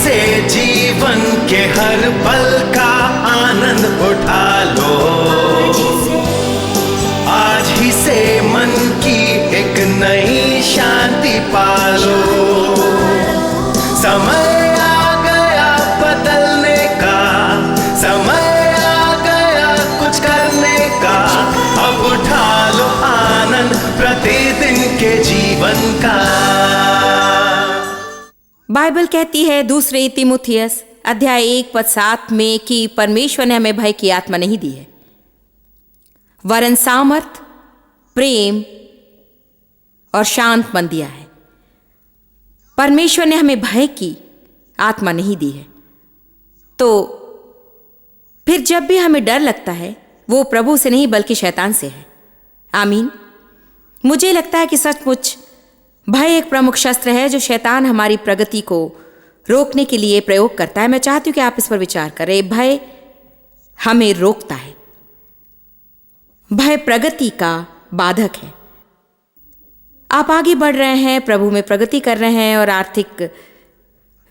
से जीवन के हर पल का आनंद उठा लो। आज ही से मन की एक नई शांति पालो। समय आ गया बदलने का, समय आ गया कुछ करने का। अब उठा लो आनंद प्रतिदिन के जीवन का। बाइबल कहती है दूसरे तीमुथियुस अध्याय 1:7 में कि परमेश्वर ने हमें भय की आत्मा नहीं दी है, वरन सामर्थ, प्रेम और शांत मन दिया है। परमेश्वर ने हमें भय की आत्मा नहीं दी है। तो फिर जब भी हमें डर लगता है वो प्रभु से नहीं बल्कि शैतान से है। आमीन। मुझे लगता है कि सचमुच भय एक प्रमुख शस्त्र है जो शैतान हमारी प्रगति को रोकने के लिए प्रयोग करता है। मैं चाहती हूं कि आप इस पर विचार करें। भय हमें रोकता है। भय प्रगति का बाधक है। आप आगे बढ़ रहे हैं, प्रभु में प्रगति कर रहे हैं और आर्थिक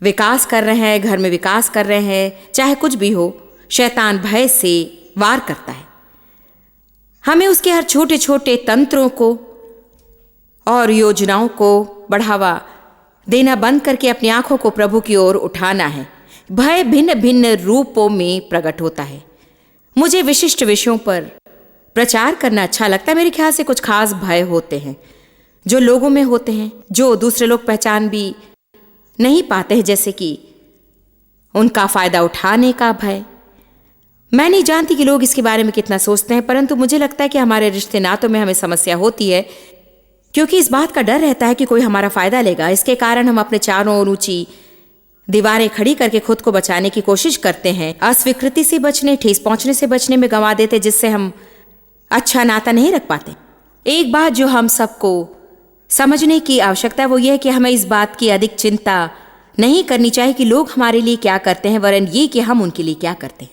विकास कर रहे हैं, घर में विकास कर रहे हैं, चाहे कुछ भी हो, शैतान भय से वार करता है। हमें उसके हर छोटे छोटे तंत्रों को और योजनाओं को बढ़ावा देना बंद करके अपनी आंखों को प्रभु की ओर उठाना है। भय भिन्न भिन्न रूपों में प्रकट होता है। मुझे विशिष्ट विषयों पर प्रचार करना अच्छा लगता है। मेरे ख्याल से कुछ खास भय होते हैं जो लोगों में होते हैं, जो दूसरे लोग पहचान भी नहीं पाते हैं, जैसे कि उनका फायदा उठाने का भय। मैं नहीं जानती कि लोग इसके बारे में कितना सोचते हैं, परंतु मुझे लगता है कि हमारे रिश्ते नातों में हमें समस्या होती है क्योंकि इस बात का डर रहता है कि कोई हमारा फायदा लेगा। इसके कारण हम अपने चारों ओर ऊंची दीवारें खड़ी करके खुद को बचाने की कोशिश करते हैं। अस्वीकृति से बचने, ठेस पहुंचने से बचने में गंवा देते, जिससे हम अच्छा नाता नहीं रख पाते। एक बात जो हम सबको समझने की आवश्यकता है वो ये है कि हमें इस बात की अधिक चिंता नहीं करनी चाहिए कि लोग हमारे लिए क्या करते हैं, वरन ये कि हम उनके लिए क्या करते हैं।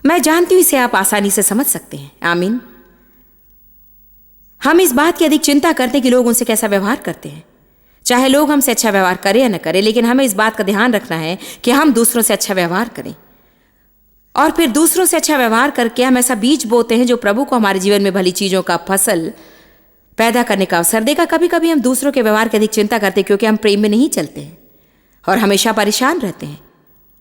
मैं जानती हूं इसे आप आसानी से समझ सकते हैं। आमीन। हम इस बात की अधिक चिंता करते हैं कि लोग उनसे कैसा व्यवहार करते हैं, चाहे लोग हमसे अच्छा व्यवहार करें या न करें, लेकिन हमें इस बात का ध्यान रखना है कि हम दूसरों से अच्छा व्यवहार करें और फिर दूसरों से अच्छा व्यवहार करके हम ऐसा बीज बोते हैं जो प्रभु को हमारे जीवन में भली चीजों का फसल पैदा करने का अवसर देगा। कभी कभी हम दूसरों के व्यवहार की अधिक चिंता करते हैं क्योंकि हम प्रेम में नहीं चलते हैं और हमेशा परेशान रहते हैं,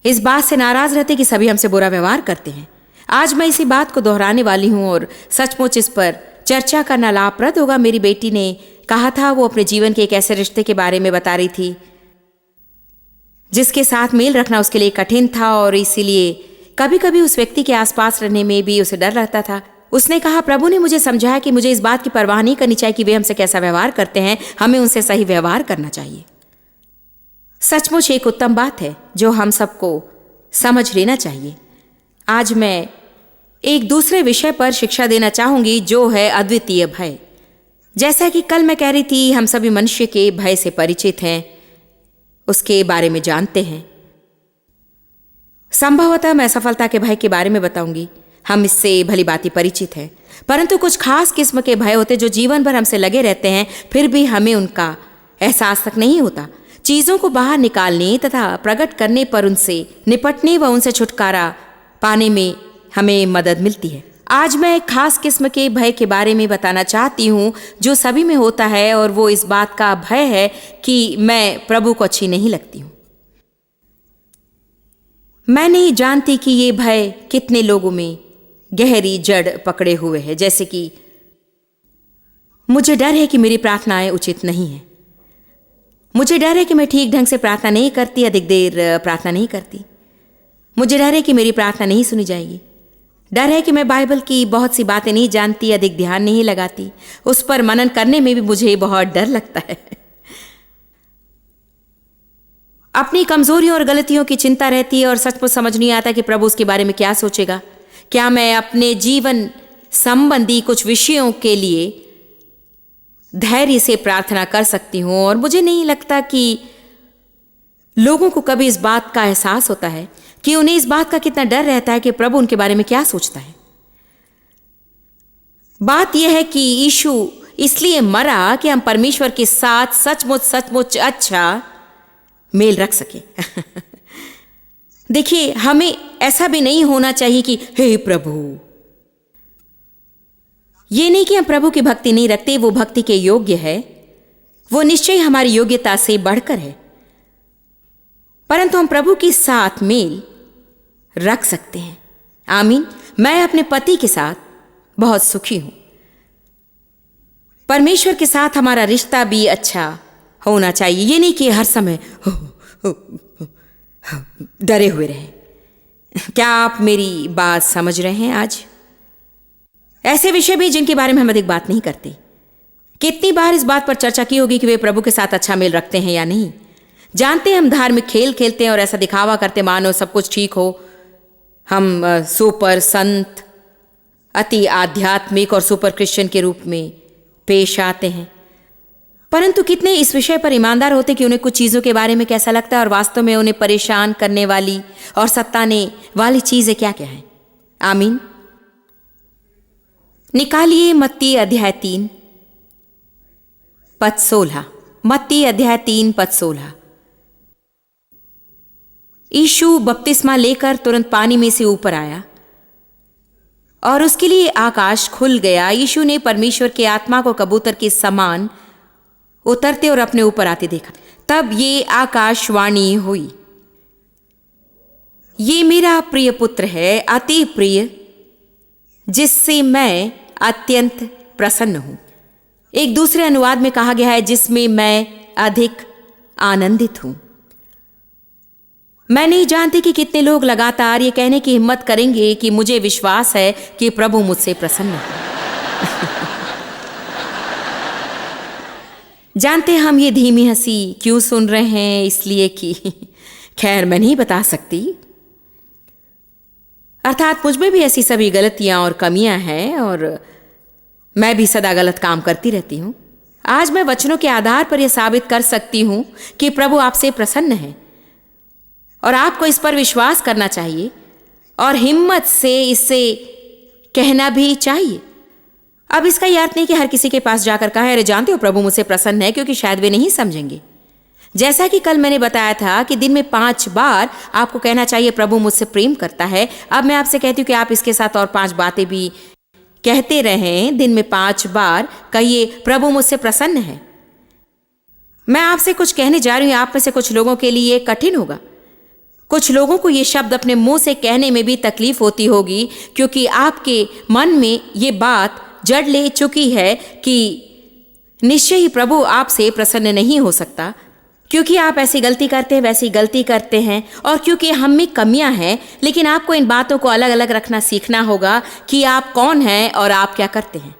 इस बात से नाराज रहते कि सभी हमसे बुरा व्यवहार करते हैं। आज मैं इसी बात को दोहराने वाली हूं और सचमुच इस पर चर्चा करना लाभप्रद होगा। मेरी बेटी ने कहा था, वो अपने जीवन के एक ऐसे रिश्ते के बारे में बता रही थी जिसके साथ मेल रखना उसके लिए कठिन था और इसीलिए कभी कभी उस व्यक्ति के आसपास रहने में भी उसे डर रहता था। उसने कहा, प्रभु ने मुझे समझाया कि मुझे इस बात की परवाह नहीं करनी चाहिए कि वे हमसे कैसा व्यवहार करते हैं, हमें उनसे सही व्यवहार करना चाहिए। सचमुच एक उत्तम बात है जो हम सबको समझ लेना चाहिए। आज मैं एक दूसरे विषय पर शिक्षा देना चाहूंगी जो है अद्वितीय भय। जैसा कि कल मैं कह रही थी, हम सभी मनुष्य के भय से परिचित हैं, उसके बारे में जानते हैं। संभवतः मैं सफलता के भय के बारे में बताऊंगी। हम इससे भली भांति परिचित हैं, परंतु कुछ खास किस्म के भय होते जो जीवन भर हमसे लगे रहते हैं, फिर भी हमें उनका एहसास तक नहीं होता। चीजों को बाहर निकालने तथा प्रकट करने पर उनसे निपटने व उनसे छुटकारा पाने में हमें मदद मिलती है। आज मैं एक खास किस्म के भय के बारे में बताना चाहती हूं जो सभी में होता है और वो इस बात का भय है कि मैं प्रभु को अच्छी नहीं लगती हूं। मैं नहीं जानती कि ये भय कितने लोगों में गहरी जड़ पकड़े हुए है। जैसे कि मुझे डर है कि मेरी प्रार्थनाएं उचित नहीं है, मुझे डर है कि मैं ठीक ढंग से प्रार्थना नहीं करती, अधिक देर प्रार्थना नहीं करती, मुझे डर है कि मेरी प्रार्थना नहीं सुनी जाएगी, डर है कि मैं बाइबल की बहुत सी बातें नहीं जानती, अधिक ध्यान नहीं लगाती, उस पर मनन करने में भी मुझे बहुत डर लगता है। अपनी कमजोरियों और गलतियों की चिंता रहती है और सचमुच समझ नहीं आता कि प्रभु उसके बारे में क्या सोचेगा। क्या मैं अपने जीवन संबंधी कुछ विषयों के लिए धैर्य से प्रार्थना कर सकती हूं? और मुझे नहीं लगता कि लोगों को कभी इस बात का एहसास होता है कि उन्हें इस बात का कितना डर रहता है कि प्रभु उनके बारे में क्या सोचता है। बात यह है कि यीशु इसलिए मरा कि हम परमेश्वर के साथ सचमुच सचमुच अच्छा मेल रख सके। देखिए, हमें ऐसा भी नहीं होना चाहिए कि हे प्रभु, ये नहीं कि हम प्रभु की भक्ति नहीं रखते, वो भक्ति के योग्य है, वो निश्चय हमारी योग्यता से बढ़कर है, परंतु हम प्रभु के साथ मेल रख सकते हैं। आमीन। मैं अपने पति के साथ बहुत सुखी हूं। परमेश्वर के साथ हमारा रिश्ता भी अच्छा होना चाहिए। ये नहीं कि हर समय डरे हुए रहें। क्या आप मेरी बात समझ रहे हैं? आज ऐसे विषय भी जिनके बारे में हम अधिक बात नहीं करते। कितनी बार इस बात पर चर्चा की होगी कि वे प्रभु के साथ अच्छा मेल रखते हैं या नहीं। जानते हैं हम धार्मिक खेल खेलते हैं और ऐसा दिखावा करते मानो सब कुछ ठीक हो। हम सुपर संत, अति आध्यात्मिक और सुपर क्रिश्चियन के रूप में पेश आते हैं, परंतु कितने इस विषय पर ईमानदार होते कि उन्हें कुछ चीज़ों के बारे में कैसा लगता है और वास्तव में उन्हें परेशान करने वाली और सताने वाली चीज़ें क्या क्या हैं। आमीन। निकालिए मत्ती अध्याय 3 पद 16। मत्ती अध्याय 3 पद 16। यीशु बपतिस्मा लेकर तुरंत पानी में से ऊपर आया और उसके लिए आकाश खुल गया। यीशु ने परमेश्वर के आत्मा को कबूतर के समान उतरते और अपने ऊपर आते देखा। तब ये आकाशवाणी हुई, ये मेरा प्रिय पुत्र है, अति प्रिय, जिससे मैं अत्यंत प्रसन्न हूं। एक दूसरे अनुवाद में कहा गया है, जिसमें मैं अधिक आनंदित हूं। मैं नहीं जानती कि कितने लोग लगातार ये कहने की हिम्मत करेंगे कि मुझे विश्वास है कि प्रभु मुझसे प्रसन्न है। जानते हम ये धीमी हंसी क्यों सुन रहे हैं? इसलिए कि खैर मैं नहीं बता सकती, अर्थात मुझ में भी ऐसी सभी गलतियां और कमियां हैं और मैं भी सदा गलत काम करती रहती हूं। आज मैं वचनों के आधार पर यह साबित कर सकती हूं कि प्रभु आपसे प्रसन्न है और आपको इस पर विश्वास करना चाहिए और हिम्मत से इसे कहना भी चाहिए। अब इसका यह अर्थ नहीं कि हर किसी के पास जाकर कहा, अरे जानते हो प्रभु मुझसे प्रसन्न है, क्योंकि शायद वे नहीं समझेंगे। जैसा कि कल मैंने बताया था कि दिन में 5 बार आपको कहना चाहिए प्रभु मुझसे प्रेम करता है। अब मैं आपसे कहती हूँ कि आप इसके साथ और 5 बातें भी कहते रहें। दिन में 5 बार कहिए प्रभु मुझसे प्रसन्न है। मैं आपसे कुछ कहने जा रही हूँ, आप में से कुछ लोगों के लिए कठिन होगा। कुछ लोगों को ये शब्द अपने मुंह से कहने में भी तकलीफ होती होगी, क्योंकि आपके मन में ये बात जड़ ले चुकी है कि निश्चय ही प्रभु आपसे प्रसन्न नहीं हो सकता, क्योंकि आप ऐसी गलती करते हैं, वैसी गलती करते हैं, और क्योंकि हम में कमियां हैं। लेकिन आपको इन बातों को अलग अलग रखना सीखना होगा कि आप कौन हैं और आप क्या करते हैं।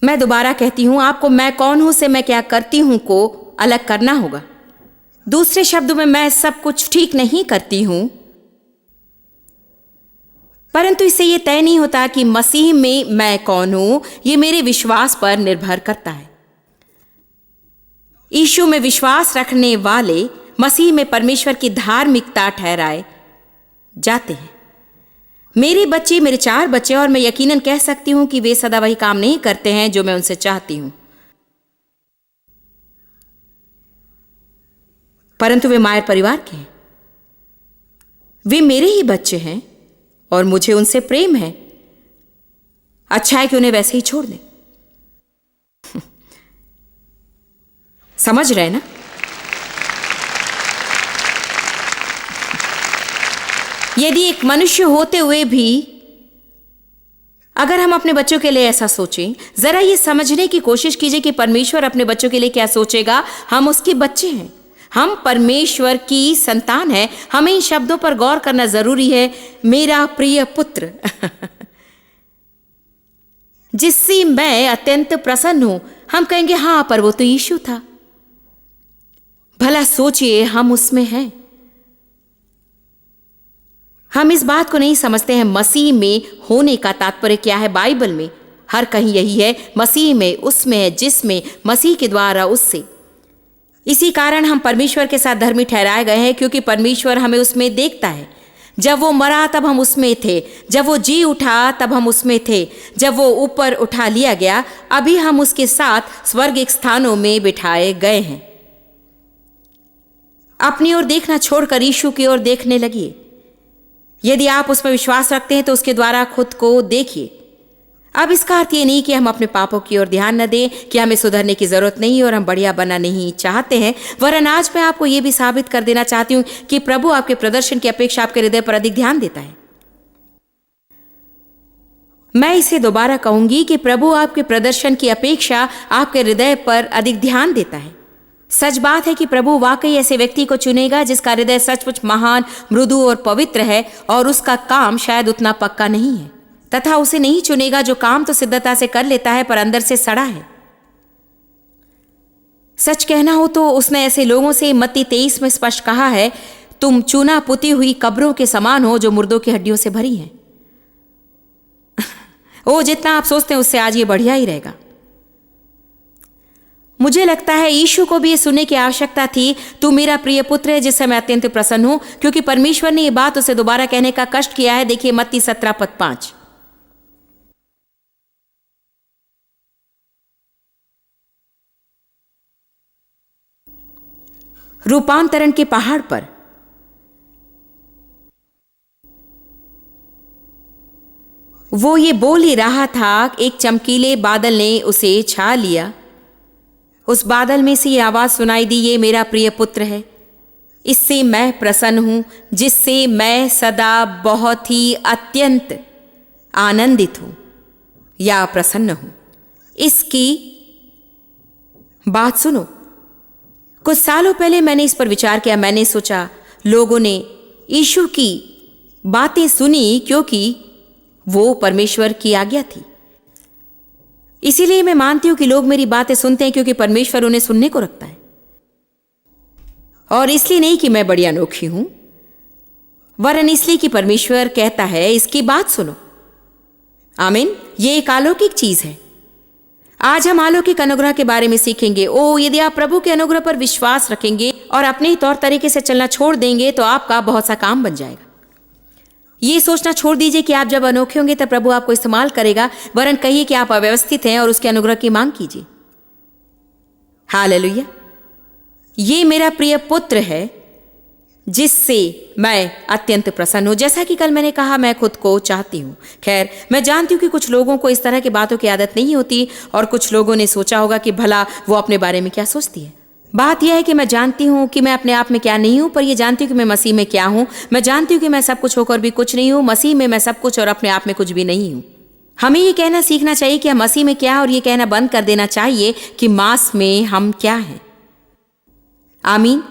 मैं दोबारा कहती हूं, आपको मैं कौन हूं से मैं क्या करती हूं को अलग करना होगा। दूसरे शब्दों में, मैं सब कुछ ठीक नहीं करती हूं, परंतु इससे यह तय नहीं होता कि मसीह में मैं कौन हूं। यह मेरे विश्वास पर निर्भर करता है। यीशु में विश्वास रखने वाले मसीह में परमेश्वर की धार्मिकता ठहराए जाते हैं। मेरे बच्चे, मेरे 4 बच्चे, और मैं यकीनन कह सकती हूं कि वे सदा वही काम नहीं करते हैं जो मैं उनसे चाहती हूं, परंतु वे मायर परिवार के हैं। वे मेरे ही बच्चे हैं और मुझे उनसे प्रेम है। अच्छा है कि उन्हें वैसे ही छोड़ दें। समझ रहे ना? यदि एक मनुष्य होते हुए भी अगर हम अपने बच्चों के लिए ऐसा सोचें, जरा ये समझने की कोशिश कीजिए कि परमेश्वर अपने बच्चों के लिए क्या सोचेगा। हम उसके बच्चे हैं, हम परमेश्वर की संतान हैं। हमें इन शब्दों पर गौर करना जरूरी है। मेरा प्रिय पुत्र जिससे मैं अत्यंत प्रसन्न हूं। हम कहेंगे हाँ, पर वो तो यीशु था। भला सोचिए, हम उसमें हैं। हम इस बात को नहीं समझते हैं मसीह में होने का तात्पर्य क्या है। बाइबल में हर कहीं यही है, मसीह में, उसमें है, जिसमें, मसीह के द्वारा, उससे। इसी कारण हम परमेश्वर के साथ धर्मी ठहराए गए हैं, क्योंकि परमेश्वर हमें उसमें देखता है। जब वो मरा तब हम उसमें थे, जब वो जी उठा तब हम उसमें थे, जब वो ऊपर उठा लिया गया अभी हम उसके साथ स्वर्गिक स्थानों में बिठाए गए हैं। अपनी ओर देखना छोड़कर यीशु की ओर देखने लगिए। यदि आप उसमें विश्वास रखते हैं तो उसके द्वारा खुद को देखिए। अब इसका अर्थ ये नहीं कि हम अपने पापों की ओर ध्यान न दें, कि हमें सुधरने की जरूरत नहीं और हम बढ़िया बनना नहीं चाहते हैं, वरन आज मैं आपको यह भी साबित कर देना चाहती हूं कि प्रभु आपके प्रदर्शन की अपेक्षा आपके हृदय पर अधिक ध्यान देता है। मैं इसे दोबारा कहूंगी कि प्रभु आपके प्रदर्शन की अपेक्षा आपके हृदय पर अधिक ध्यान देता है। सच बात है कि प्रभु वाकई ऐसे व्यक्ति को चुनेगा जिसका हृदय सचमुच महान, मृदु और पवित्र है और उसका काम शायद उतना पक्का नहीं है, तथा उसे नहीं चुनेगा जो काम तो सिद्धता से कर लेता है पर अंदर से सड़ा है। सच कहना हो तो उसने ऐसे लोगों से मत्ती 23 में स्पष्ट कहा है, तुम चूना पुती हुई कब्रों के समान हो जो मुर्दों की हड्डियों से भरी हैं। ओ, जितना आप सोचते हैं उससे आज ये बढ़िया ही रहेगा। मुझे लगता है यीशु को भी ये सुनने की आवश्यकता थी, तू मेरा प्रिय पुत्र है जिससे मैं अत्यंत प्रसन्न हूं, क्योंकि परमेश्वर ने यह बात उसे दोबारा कहने का कष्ट किया है। देखिए मत्ती 17:5। रूपांतरण के पहाड़ पर वो ये बोल ही रहा था, एक चमकीले बादल ने उसे छा लिया। उस बादल में से ये आवाज सुनाई दी, ये मेरा प्रिय पुत्र है, इससे मैं प्रसन्न हूं, जिससे मैं सदा बहुत ही अत्यंत आनंदित हूं या प्रसन्न हूं। इसकी बात सुनो। कुछ सालों पहले मैंने इस पर विचार किया। मैंने सोचा लोगों ने यीशु की बातें सुनी क्योंकि वो परमेश्वर की आज्ञा थी। इसीलिए मैं मानती हूं कि लोग मेरी बातें सुनते हैं क्योंकि परमेश्वर उन्हें सुनने को रखता है, और इसलिए नहीं कि मैं बड़ी अनोखी हूं, वरन इसलिए कि परमेश्वर कहता है इसकी बात सुनो। आमीन। ये एक अलौकिक चीज है। आज हम अलौकिक अनुग्रह के बारे में सीखेंगे। ओ, यदि आप प्रभु के अनुग्रह पर विश्वास रखेंगे और अपने ही तौर तरीके से चलना छोड़ देंगे तो आपका बहुत सा काम बन जाएगा। ये सोचना छोड़ दीजिए कि आप जब अनोखे होंगे तब प्रभु आपको इस्तेमाल करेगा, वरन कहिए कि आप अव्यवस्थित हैं और उसके अनुग्रह की मांग कीजिए। हालेलुया। ये मेरा प्रिय पुत्र है जिससे मैं अत्यंत प्रसन्न हूं। जैसा कि कल मैंने कहा, मैं खुद को चाहती हूं। खैर, मैं जानती हूं कि कुछ लोगों को इस तरह की बातों की आदत नहीं होती और कुछ लोगों ने सोचा होगा कि भला वो अपने बारे में क्या सोचती है। बात यह है कि मैं जानती हूं कि मैं अपने आप में क्या नहीं हूं, पर यह जानती हूं कि मैं मसीह में क्या हूं। मैं जानती हूं कि मैं सब कुछ होकर भी कुछ नहीं हूं। मसीह में मैं सब कुछ और अपने आप में कुछ भी नहीं हूं। हमें यह कहना सीखना चाहिए कि हम मसीह में क्या है और यह कहना बंद कर देना चाहिए कि मांस में हम क्या हैं। आमीन।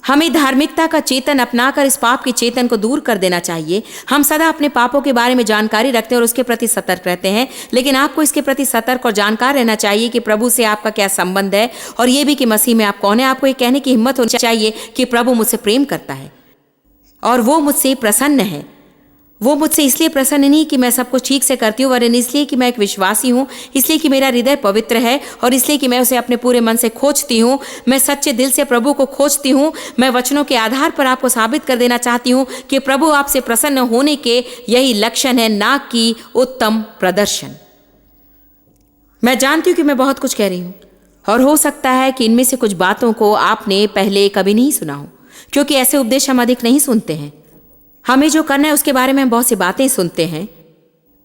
हमें धार्मिकता का चेतन अपनाकर इस पाप के चेतन को दूर कर देना चाहिए। हम सदा अपने पापों के बारे में जानकारी रखते हैं और उसके प्रति सतर्क रहते हैं, लेकिन आपको इसके प्रति सतर्क और जानकार रहना चाहिए कि प्रभु से आपका क्या संबंध है, और यह भी कि मसीह में आप कौन है। आपको ये कहने की हिम्मत होनी चाहिए कि प्रभु मुझसे प्रेम करता है और वो मुझसे प्रसन्न है। वो मुझसे इसलिए प्रसन्न नहीं कि मैं सब कुछ ठीक से करती हूँ, वरन इसलिए कि मैं एक विश्वासी हूँ, इसलिए कि मेरा हृदय पवित्र है और इसलिए कि मैं उसे अपने पूरे मन से खोजती हूँ। मैं सच्चे दिल से प्रभु को खोजती हूँ। मैं वचनों के आधार पर आपको साबित कर देना चाहती हूँ कि प्रभु आपसे प्रसन्न होने के यही लक्षण है, ना कि उत्तम प्रदर्शन। मैं जानती हूँ कि मैं बहुत कुछ कह रही हूँ और हो सकता है कि इनमें से कुछ बातों को आपने पहले कभी नहीं सुना हो, क्योंकि ऐसे उपदेश हम अधिक नहीं सुनते हैं। हमें जो करना है उसके बारे में हम बहुत सी बातें सुनते हैं,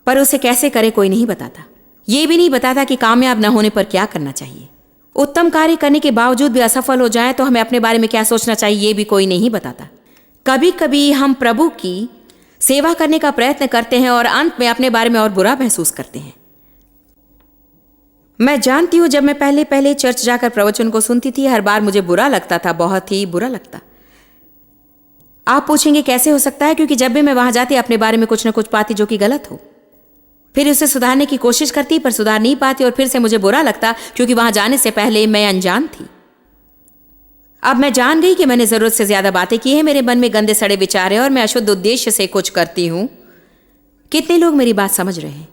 पर उसे कैसे करें कोई नहीं बताता। ये भी नहीं बताता कि कामयाब न होने पर क्या करना चाहिए। उत्तम कार्य करने के बावजूद भी असफल हो जाए तो हमें अपने बारे में क्या सोचना चाहिए, ये भी कोई नहीं बताता। कभी कभी हम प्रभु की सेवा करने का प्रयत्न करते हैं और अंत में अपने बारे में और बुरा महसूस करते हैं। मैं जानती हूं, जब मैं पहले चर्च जाकर प्रवचन को सुनती थी, हर बार मुझे बुरा लगता था, बहुत ही बुरा लगता। आप पूछेंगे कैसे हो सकता है, क्योंकि जब भी मैं वहां जाती अपने बारे में कुछ न कुछ पाती जो कि गलत हो, फिर उसे सुधारने की कोशिश करती पर सुधार नहीं पाती और फिर से मुझे बुरा लगता, क्योंकि वहां जाने से पहले मैं अनजान थी। अब मैं जान गई कि मैंने जरूरत से ज्यादा बातें की हैं, मेरे मन में गंदे सड़े विचार हैं और मैं अशुद्ध उद्देश्य से कुछ करती हूं। कितने लोग मेरी बात समझ रहे हैं?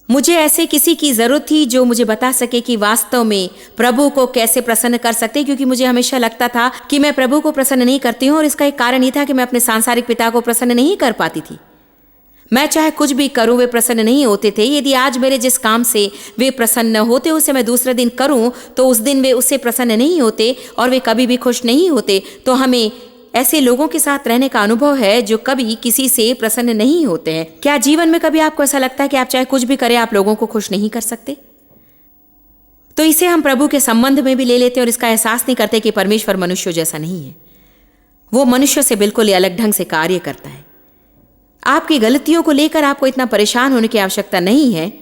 मुझे ऐसे किसी की जरूरत थी जो मुझे बता सके कि वास्तव में प्रभु को कैसे प्रसन्न कर सकते, क्योंकि मुझे हमेशा लगता था कि मैं प्रभु को प्रसन्न नहीं करती हूँ, और इसका एक कारण ये था कि मैं अपने सांसारिक पिता को प्रसन्न नहीं कर पाती थी। मैं चाहे कुछ भी करूं, वे प्रसन्न नहीं होते थे। यदि आज मेरे जिस काम से वे प्रसन्न होते उसे मैं दूसरे दिन करूं तो उस दिन वे उससे प्रसन्न नहीं होते और वे कभी भी खुश नहीं होते। तो हमें ऐसे लोगों के साथ रहने का अनुभव है जो कभी किसी से प्रसन्न नहीं होते हैं। क्या जीवन में कभी आपको ऐसा लगता है कि आप चाहे कुछ भी करें, आप लोगों को खुश नहीं कर सकते? तो इसे हम प्रभु के संबंध में भी ले लेते हैं और इसका एहसास नहीं करते कि परमेश्वर मनुष्यों जैसा नहीं है। वो मनुष्य से बिल्कुल ही अलग ढंग से कार्य करता है। आपकी गलतियों को लेकर आपको इतना परेशान होने की आवश्यकता नहीं है,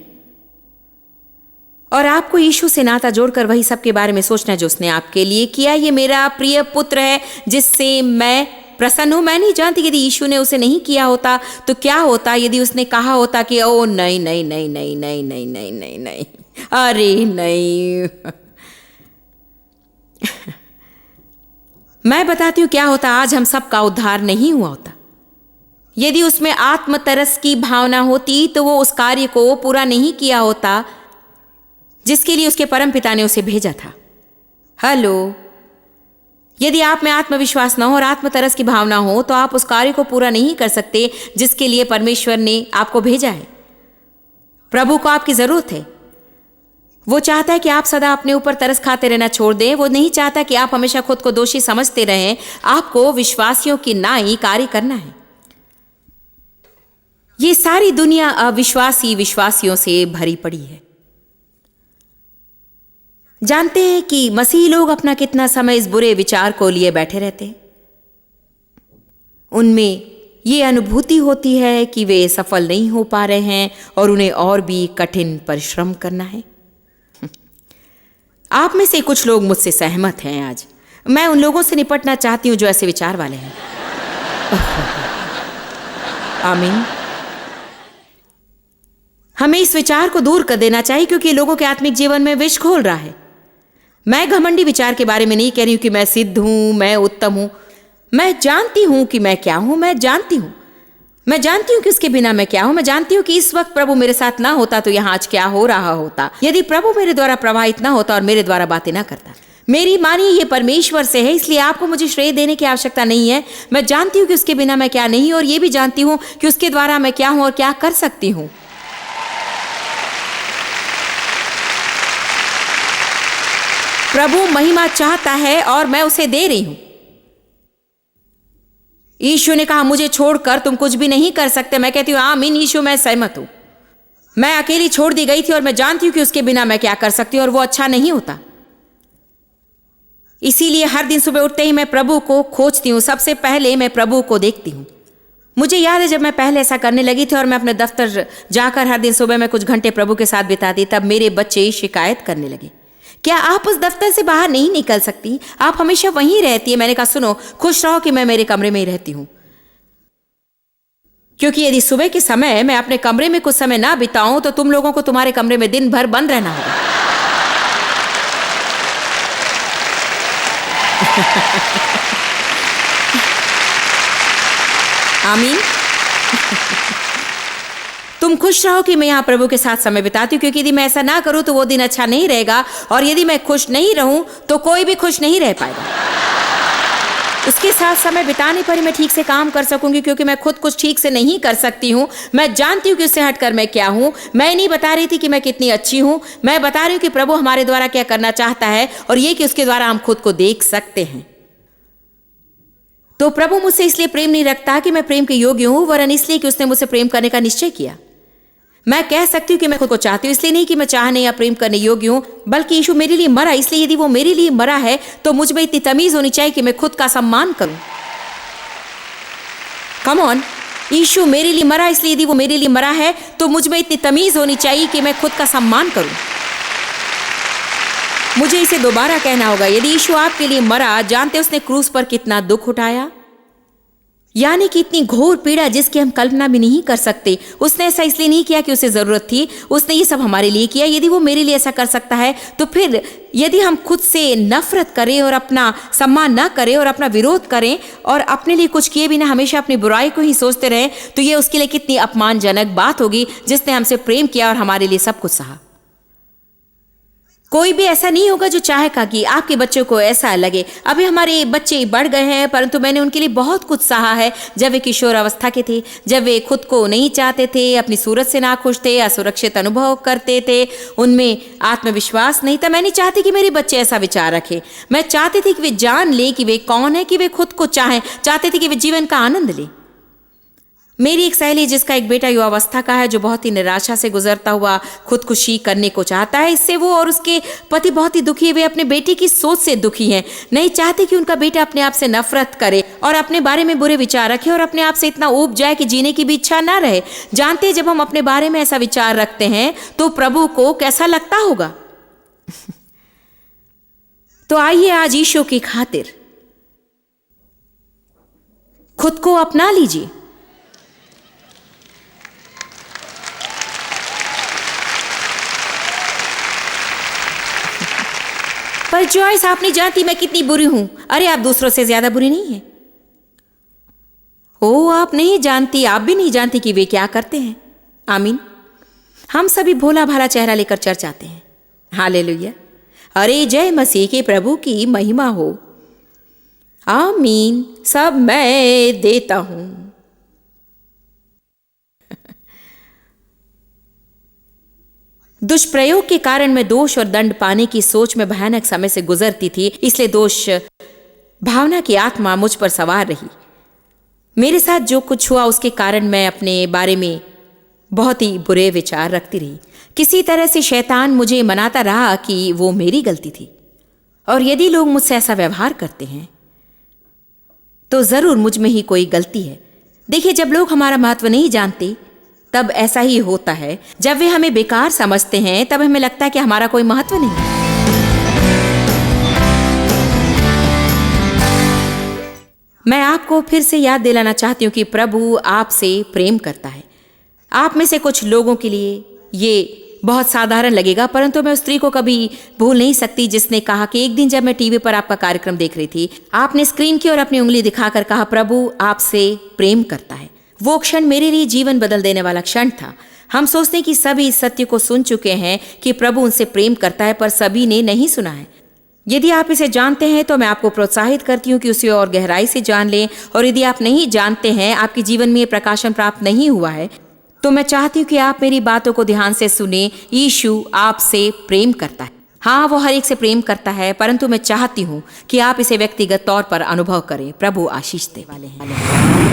और आपको यीशु से नाता जोड़कर वही सब के बारे में सोचना है जो उसने आपके लिए किया। ये मेरा प्रिय पुत्र है जिससे मैं प्रसन्न हूं। मैं नहीं जानती यदि यीशु ने उसे नहीं किया होता तो क्या होता। यदि उसने कहा होता कि ओ नहीं नहीं नहीं नहीं नहीं नहीं नहीं नहीं नहीं, अरे नहीं मैं बताती हूं क्या होता, आज हम सबका उद्धार नहीं हुआ होता। यदि उसमें आत्मतरस की भावना होती तो वो उस कार्य को पूरा नहीं किया होता जिसके लिए उसके परमपिता ने उसे भेजा था। हेलो, यदि आप में आत्मविश्वास न हो और आत्मतरस की भावना हो तो आप उस कार्य को पूरा नहीं कर सकते जिसके लिए परमेश्वर ने आपको भेजा है। प्रभु को आपकी जरूरत है। वो चाहता है कि आप सदा अपने ऊपर तरस खाते रहना छोड़ दें। वो नहीं चाहता कि आप हमेशा खुद को दोषी समझते रहें। आपको विश्वासियों की नाई कार्य करना है। ये सारी दुनिया अविश्वासी विश्वासियों से भरी पड़ी है। जानते हैं कि मसीही लोग अपना कितना समय इस बुरे विचार को लिए बैठे रहते हैं। उनमें ये अनुभूति होती है कि वे सफल नहीं हो पा रहे हैं और उन्हें और भी कठिन परिश्रम करना है। आप में से कुछ लोग मुझसे सहमत हैं। आज मैं उन लोगों से निपटना चाहती हूं जो ऐसे विचार वाले हैं। आमीन। हमें इस विचार को दूर कर देना चाहिए क्योंकि लोगों के आत्मिक जीवन में विष घोल रहा है। मैं घमंडी विचार के बारे में नहीं कह रही हूं कि मैं सिद्ध हूं, मैं उत्तम हूं। मैं जानती हूं कि मैं क्या हूं। मैं जानती हूं कि उसके बिना मैं क्या हूं। मैं जानती हूं कि इस वक्त प्रभु मेरे साथ ना होता तो यहां आज क्या हो रहा होता। यदि प्रभु मेरे द्वारा प्रवाहित ना होता और मेरे द्वारा बातें ना करता। मेरी मानिए ये परमेश्वर से है, इसलिए आपको मुझे श्रेय देने की आवश्यकता नहीं है। मैं जानती हूं कि उसके बिना मैं क्या नहीं, और ये भी जानती हूं कि उसके द्वारा मैं क्या हूं और क्या कर सकती हूं। प्रभु महिमा चाहता है और मैं उसे दे रही हूं। यीशु ने कहा मुझे छोड़कर तुम कुछ भी नहीं कर सकते। मैं कहती हूं आमीन यीशु, मैं सहमत हूं। मैं अकेली छोड़ दी गई थी और मैं जानती हूं कि उसके बिना मैं क्या कर सकती हूं, और वो अच्छा नहीं होता। इसीलिए हर दिन सुबह उठते ही मैं प्रभु को खोजती हूं। सबसे पहले मैं प्रभु को देखती हूं। मुझे याद है जब मैं पहले ऐसा करने लगी थी और मैं अपने दफ्तर जाकर हर दिन सुबह मैं कुछ घंटे प्रभु के साथ बिताती, तब मेरे बच्चे शिकायत करने लगे, क्या आप उस दफ्तर से बाहर नहीं निकल सकती? आप हमेशा वहीं रहती है। मैंने कहा सुनो, खुश रहो कि मैं मेरे कमरे में ही रहती हूं, क्योंकि यदि सुबह के समय मैं अपने कमरे में कुछ समय ना बिताऊं तो तुम लोगों को तुम्हारे कमरे में दिन भर बंद रहना होगा। आमीन। तुम खुश रहो कि मैं यहाँ प्रभु के साथ समय बिताती हूँ, क्योंकि यदि मैं ऐसा ना करूँ तो वो दिन अच्छा नहीं रहेगा, और यदि मैं खुश नहीं रहूँ तो कोई भी खुश नहीं रह पाएगा। उसके साथ समय बिताने पर ही मैं ठीक से काम कर सकूंगी, क्योंकि मैं खुद कुछ ठीक से नहीं कर सकती हूँ। मैं जानती हूँ कि उससे हटकर मैं क्या हूँ। मैं नहीं बता रही थी कि मैं कितनी अच्छी हूँ, मैं बता रही हूँ कि प्रभु हमारे द्वारा क्या करना चाहता है, और ये कि उसके द्वारा हम खुद को देख सकते हैं। तो प्रभु मुझसे इसलिए प्रेम नहीं रखता कि मैं प्रेम के योग्य हूँ, वरन इसलिए कि उसने मुझसे प्रेम करने का निश्चय किया। मैं कह सकती हूँ कि मैं खुद को चाहती हूँ, इसलिए नहीं कि मैं चाहने या प्रेम करने योग्य हूँ, बल्कि यीशु मेरे लिए मरा, इसलिए यदि वो मेरे लिए मरा है तो मुझ में इतनी तमीज होनी चाहिए कि मैं खुद का सम्मान करूं। कम ऑन, यीशु मेरे लिए मरा, इसलिए यदि वो मेरे लिए मरा है तो मुझ में इतनी तमीज होनी चाहिए कि मैं खुद का सम्मान करूं। मुझे इसे दोबारा कहना होगा, यदि यीशु आपके लिए मरा, जानते उसने क्रूस पर कितना दुख उठाया। यानी कि इतनी घोर पीड़ा जिसकी हम कल्पना भी नहीं कर सकते। उसने ऐसा इसलिए नहीं किया कि उसे जरूरत थी, उसने ये सब हमारे लिए किया। यदि वो मेरे लिए ऐसा कर सकता है तो फिर यदि हम खुद से नफरत करें और अपना सम्मान न करें और अपना विरोध करें और अपने लिए कुछ किए बिना हमेशा अपनी बुराई को ही सोचते रहें, तो ये उसके लिए कितनी अपमानजनक बात होगी, जिसने हमसे प्रेम किया और हमारे लिए सब कुछ सहा। कोई भी ऐसा नहीं होगा जो चाहेगा कि आपके बच्चों को ऐसा लगे। अभी हमारे बच्चे बढ़ गए हैं, परंतु मैंने उनके लिए बहुत कुछ सहा है। जब वे किशोर अवस्था के थे, जब वे खुद को नहीं चाहते थे, अपनी सूरत से नाखुश थे, असुरक्षित अनुभव करते थे, उनमें आत्मविश्वास नहीं था। मैं नहीं चाहती कि मेरे बच्चे ऐसा विचार रखें। मैं चाहती थी कि वे जान ले कि वे कौन है, कि वे खुद को चाहें, चाहती थी कि वे जीवन का आनंद लें। मेरी एक सहेली जिसका एक बेटा युवावस्था का है, जो बहुत ही निराशा से गुजरता हुआ खुदकुशी करने को चाहता है, इससे वो और उसके पति बहुत ही दुखी है। वे अपने बेटे की सोच से दुखी हैं, नहीं चाहते कि उनका बेटा अपने आप से नफरत करे और अपने बारे में बुरे विचार रखे और अपने आप से इतना ऊब जाए कि जीने की भी इच्छा ना रहे। जानते हैं, जब हम अपने बारे में ऐसा विचार रखते हैं तो प्रभु को कैसा लगता होगा। तो आइए आज ईशो की खातिर खुद को अपना लीजिए। पर जॉयस, आप नहीं जानती मैं कितनी बुरी हूं। अरे आप दूसरों से ज्यादा बुरी नहीं है। ओ आप नहीं जानती, आप भी नहीं जानती कि वे क्या करते हैं। आमीन। हम सभी भोला भाला चेहरा लेकर चर्च आते हैं। हालेलुया। अरे जय मसीह के प्रभु की महिमा हो। आमीन। सब मैं देता हूं। दुष्प्रयोग के कारण मैं दोष और दंड पाने की सोच में भयानक समय से गुजरती थी, इसलिए दोष भावना की आत्मा मुझ पर सवार रही। मेरे साथ जो कुछ हुआ उसके कारण मैं अपने बारे में बहुत ही बुरे विचार रखती रही। किसी तरह से शैतान मुझे मनाता रहा कि वो मेरी गलती थी, और यदि लोग मुझसे ऐसा व्यवहार करते हैं तो जरूर मुझ में ही कोई गलती है। देखिए, जब लोग हमारा महत्व नहीं जानते तब ऐसा ही होता है। जब वे हमें बेकार समझते हैं तब हमें लगता है कि हमारा कोई महत्व नहीं। मैं आपको फिर से याद दिलाना चाहती हूं कि प्रभु आपसे प्रेम करता है। आप में से कुछ लोगों के लिए ये बहुत साधारण लगेगा, परंतु मैं उस स्त्री को कभी भूल नहीं सकती जिसने कहा कि एक दिन जब मैं टीवी पर आपका कार्यक्रम देख रही थी, आपने स्क्रीन की ओर अपनी उंगली दिखाकर कहा, प्रभु आपसे प्रेम करता है। वो क्षण मेरे लिए जीवन बदल देने वाला क्षण था। हम सोचते हैं कि सभी इस सत्य को सुन चुके हैं कि प्रभु उनसे प्रेम करता है, पर सभी ने नहीं सुना है। यदि आप इसे जानते हैं तो मैं आपको प्रोत्साहित करती हूँ कि उसे और गहराई से जान लें, और यदि आप नहीं जानते हैं, आपके जीवन में ये प्रकाशन प्राप्त नहीं हुआ है, तो मैं चाहती हूँ कि आप मेरी बातों को ध्यान से सुने। यीशु आपसे प्रेम करता है। हाँ, वो हर एक से प्रेम करता है, परंतु मैं चाहती हूँ कि आप इसे व्यक्तिगत तौर पर अनुभव करें। प्रभु आशीष दे वाले हैं।